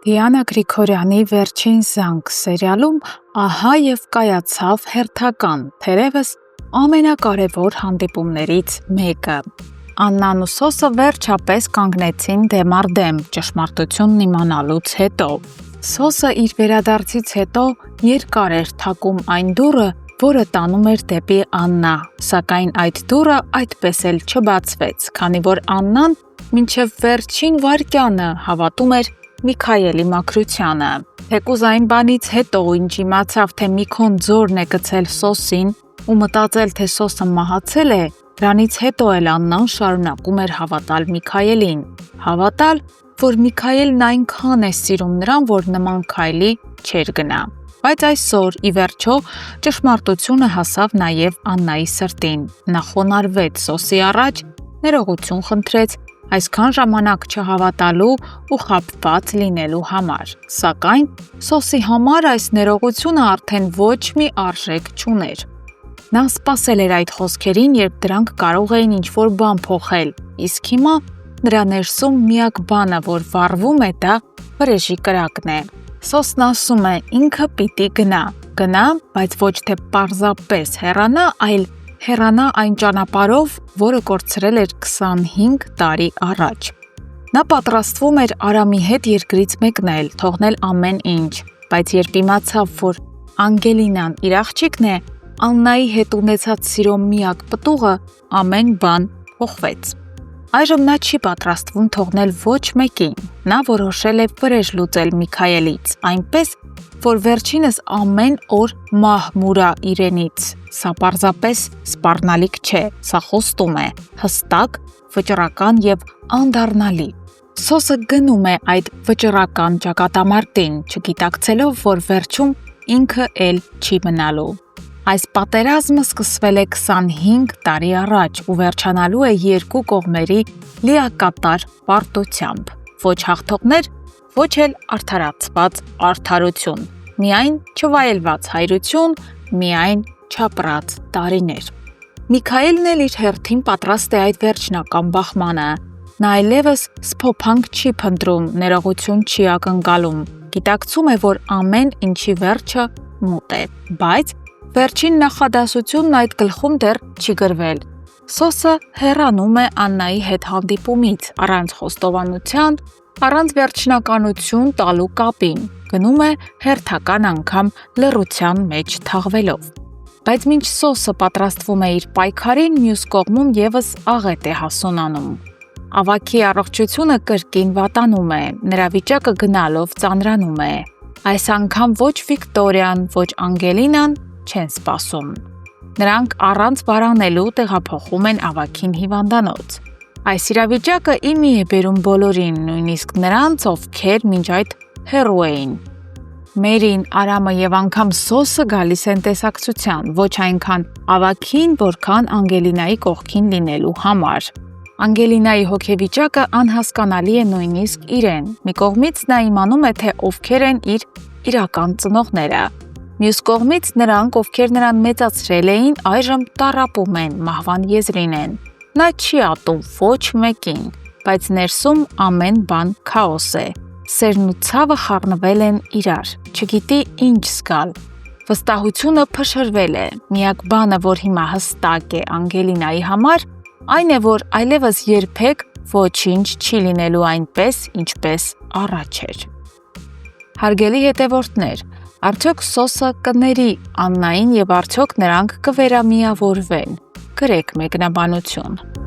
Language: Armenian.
Դիանա Գրիգորյանի «Վերջին զանգ» սերիալում ահա և կայացավ հերթական, թերևս ամենակարևոր հանդիպումներից մեկը։ Աննան ու Սոսը վերջապես կանգնեցին դեմ առ դեմ ճշմարտությունն իմանալուց հետո։ Սոսը իր վերադարձից հետո երկար էր թակում այն դուռը, որը տանում էր դեպի Աննա, սակայն այդ դուռը այդպես էլ չբացվեց, քանի որ Աննան մինչև վերջին վայրկյանը հավատում էր Միքայելի մաքրությանը։ Թեկուզ այն բանից հետո, ինչ իմացավ, թե Միքոն ձորն է գցել Սոսին ու մտածել, թե Սոսը մահացել է, դրանից հետո էլ Աննան շարունակում էր հավատալ Միքայելին։ Հավատալ, որ Միքայելն այնքան է սիրում նրան, որ նման քայլի չէր գնա։ Բայց այսօր, ի վերջո, ճշմարտությունը հասավ նաև Աննայի սրտին։ Նա խոնարհվեց Սոսի առաջ, ներողություն խնդրեց այսքան ժամանակ չհավատալու ու խաբված լինելու համար։ Սակայն Սոսի համար այս ներողությունը արդեն ոչ մի արժեք չուներ։ Նա սպասել էր այդ խոսքերին, երբ դրանք կարող էին ինչ-որ բան փոխել, իսկ հիմա նրա ներսում միակ բանը, որ վառվում է, դա վրեժի կրակն է։ Սոսն ասում է, ինքը պիտի գնա, բայց ոչ թե պարզապես հեռանա, այլ հեռանա այն ճանապարհով, որը կորցրել էր 25 տարի առաջ։ Նա պատրաստվում էր Արամի հետ երկրից մեկնել, թողնել ամեն ինչ, բայց երբ իմացավ, որ Անգելինան իր աղջիկն է, Աննայի հետ ունեցած սիրո միակ պտուղը, ամեն բան փոխվեց։ Այժմ նա չի պատրաստվում թողնել ոչ մեկին։ Նա որոշել է վրեժ լուծել Միքայելից, այնպես, որ վերջինս ամեն օր մահ մուրա իրենից։ Սա պարզապես սպառնալիք չէ, սա խոստում է, հստակ, վճռական և անդառնալի։ Սոսը գնում է այդ վճռական ճակատամարտին, չգիտակցելով, որ վերջում ինքը էլ չի մնալու։ Այս պատերազմը սկսվել է 25 տարի առաջ ու վերջանալու է երկու կողմերի լիակատար պարտությամբ։ Ոչ հաղթողներ, ոչ էլ արդարացված արդարություն։ Միայն չվայելված հայրություն, միայն չապրած տարիներ։ Միքայելն էլ իր հերթին պատրաստ է այդ վերջնական բախմանը։ Նա այլևս սփոփանք չի փնտրում, ներողություն չի ակնկալում։ Գիտակցում է, որ ամեն ինչի վերջը մոտ է, բայց վերջին նախադասությունն այդ գլխում դեռ չի գրվել։ Սոսը հեռանում է Աննայի հետ հանդիպումից, առանց խոստովանության, առանց վերջնականություն տալու կապին, գնում է հերթական անգամ լռության մեջ թաղվելով։ Բայց մինչ Սոսը պատրաստվում է իր պայքարին, մյուս կողմում ևս աղետ է հասունանում։ Ավագի առողջությունը կրկին վատանում է, նրա վիճակը գնալով ծանրանում է։ Այս անգամ ոչ Վիկտորիան, ոչ Անգելինան չեն սպասում։ Նրանք առանց վարանելու տեղափոխում են ավագին հիվանդանոց։ Այս իրավիճակը իմի է բերում բոլորին, նույնիսկ նրանց, ովքեր մինչ այդ հեռու էին։ Մերին, Արամը և անգամ Սոսը գալիս են տեսակցության, ոչ այնքան ավագին, որքան Անգելինայի կողքին լինելու համար։ Անգելինայի հոգեվիճակը անհասկանալի է նույնիսկ իրեն։ Մի կողմից նա իմանում է, թե ովքեր են իր իրական ծնողները։ Մյուս կողմից նրանք, ովքեր նրան մեծացրել էին, այժմ տառապում են, մահվան եզրին են։ Նա չի ատում ոչ մեկին, բայց ներսում ամեն բան քաոս է։ Սերն ու ցավը խառնվել են իրար, չգիտի ինչ զգալ։ Վստահությունը փշրվել է։ Միակ բանը, որ հիմա հստակ է Անգելինայի համար, այն է, որ այլևս երբեք ոչինչ չի լինելու այնպես, ինչպես առաջ էր։ Հարգելի հետևորդներ, արդյոք Սոսը կների Աննային և արդյոք նրանք կվերամիավորվեն։ Գրեք մեկնաբանություն։